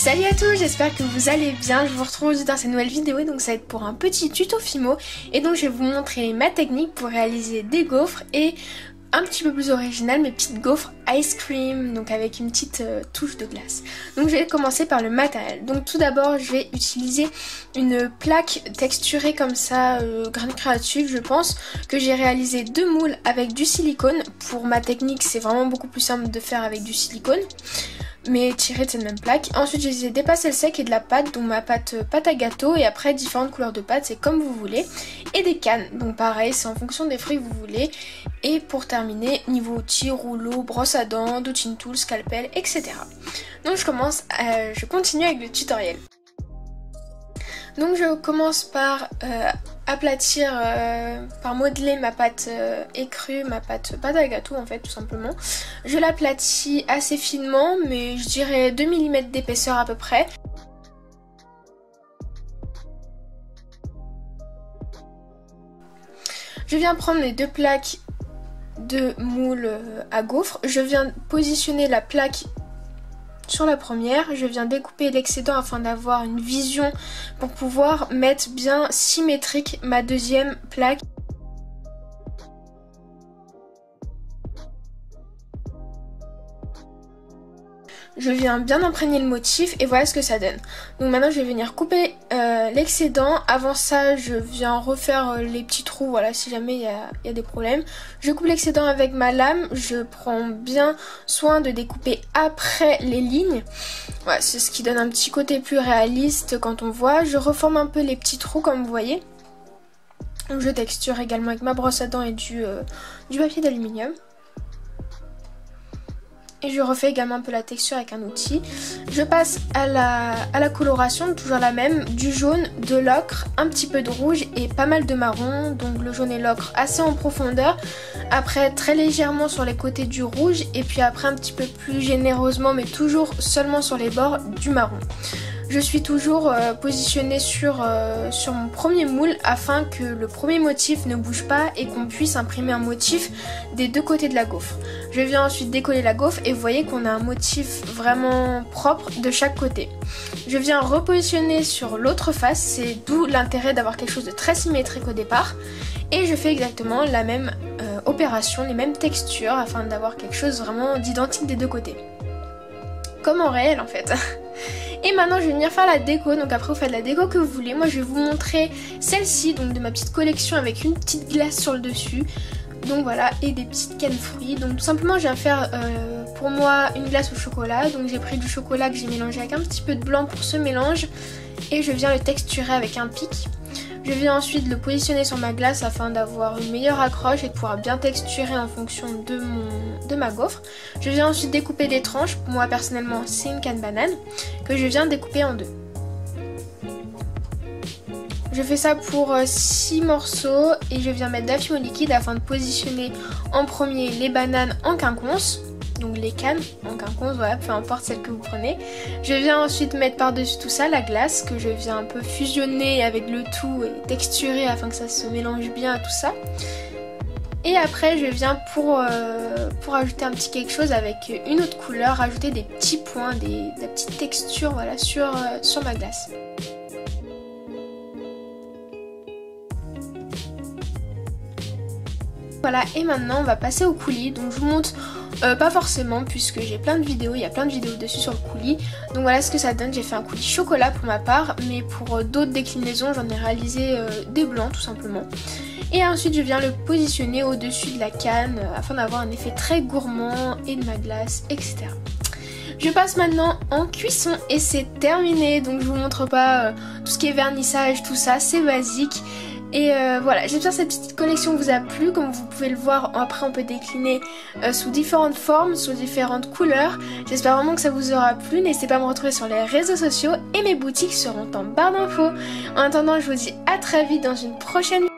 Salut à tous, j'espère que vous allez bien. Je vous retrouve aujourd'hui dans cette nouvelle vidéo, donc ça va être pour un petit tuto Fimo. Et donc je vais vous montrer ma technique pour réaliser des gaufres et un petit peu plus original, mes petites gaufres ice cream, donc avec une petite touche de glace. Donc je vais commencer par le matériel. Donc tout d'abord je vais utiliser une plaque texturée comme ça, grain créatif je pense, que j'ai réalisé 2 moules avec du silicone. Pour ma technique c'est vraiment beaucoup plus simple de faire avec du silicone, mais tiré de cette même plaque. Ensuite j'ai des pastels secs et de la pâte, donc ma pâte à gâteau, et après différentes couleurs de pâte, c'est comme vous voulez, et des cannes, donc pareil c'est en fonction des fruits que vous voulez. Et pour terminer, niveau outil, rouleau, brosse à dents, doutine tool, scalpel, etc. Donc je continue avec le tutoriel. Donc je commence par aplatir, par modeler ma pâte écrue, ma pâte à gâteau en fait tout simplement. Je l'aplatis assez finement, mais je dirais 2 mm d'épaisseur à peu près. Je viens prendre les 2 plaques de moule à gaufres. Je viens positionner la plaque sur la première, je viens découper l'excédent afin d'avoir une vision pour pouvoir mettre bien symétrique ma deuxième plaque. Je viens bien imprégner le motif et voilà ce que ça donne. Donc maintenant je vais venir couper l'excédent. Avant ça je viens refaire les petits trous, voilà, si jamais il y a des problèmes. Je coupe l'excédent avec ma lame, je prends bien soin de découper après les lignes. Voilà, c'est ce qui donne un petit côté plus réaliste quand on voit. Je reforme un peu les petits trous comme vous voyez. Je texture également avec ma brosse à dents et du papier d'aluminium. Et je refais également un peu la texture avec un outil. Je passe à la coloration, toujours la même, du jaune, de l'ocre, un petit peu de rouge et pas mal de marron. Donc le jaune et l'ocre assez en profondeur. Après très légèrement sur les côtés du rouge. Et puis après un petit peu plus généreusement, mais toujours seulement sur les bords, du marron. Je suis toujours positionnée sur mon premier moule afin que le premier motif ne bouge pas et qu'on puisse imprimer un motif des 2 côtés de la gaufre. Je viens ensuite décoller la gaufre et vous voyez qu'on a un motif vraiment propre de chaque côté. Je viens repositionner sur l'autre face, c'est d'où l'intérêt d'avoir quelque chose de très symétrique au départ. Et je fais exactement la même opération, les mêmes textures afin d'avoir quelque chose vraiment d'identique des 2 côtés. Comme en réel en fait. Et maintenant je vais venir faire la déco, donc après vous faites la déco que vous voulez. Moi je vais vous montrer celle-ci, donc de ma petite collection avec une petite glace sur le dessus. Donc voilà, et des petites cannes fruits. Donc tout simplement je viens faire pour moi une glace au chocolat. Donc j'ai pris du chocolat que j'ai mélangé avec un petit peu de blanc pour ce mélange. Et je viens le texturer avec un pic. Je viens ensuite le positionner sur ma glace afin d'avoir une meilleure accroche et de pouvoir bien texturer en fonction de ma gaufre. Je viens ensuite découper des tranches. Pour moi personnellement c'est une canne banane que je viens découper en 2. Je fais ça pour 6 morceaux et je viens mettre de la fimo liquide afin de positionner en premier les bananes en quinconce. Donc les cannes en quinconce, voilà, peu importe celle que vous prenez. Je viens ensuite mettre par-dessus tout ça la glace que je viens un peu fusionner avec le tout et texturer afin que ça se mélange bien à tout ça. Et après je viens pour ajouter un petit quelque chose avec une autre couleur, ajouter des petits points, des petites textures voilà, sur ma glace. Voilà, et maintenant on va passer au coulis. Donc je vous montre pas forcément puisque j'ai plein de vidéos, il y a plein de vidéos dessus sur le coulis. Donc voilà ce que ça donne, j'ai fait un coulis chocolat pour ma part, mais pour d'autres déclinaisons j'en ai réalisé des blancs tout simplement. Et ensuite je viens le positionner au-dessus de la canne afin d'avoir un effet très gourmand et de ma glace, etc. Je passe maintenant en cuisson et c'est terminé. Donc je vous montre pas tout ce qui est vernissage, tout ça, c'est basique. Et voilà, j'espère que cette petite collection vous a plu. Comme vous pouvez le voir, après on peut décliner sous différentes formes, sous différentes couleurs. J'espère vraiment que ça vous aura plu. N'hésitez pas à me retrouver sur les réseaux sociaux et mes boutiques seront en barre d'infos. En attendant, je vous dis à très vite dans une prochaine vidéo.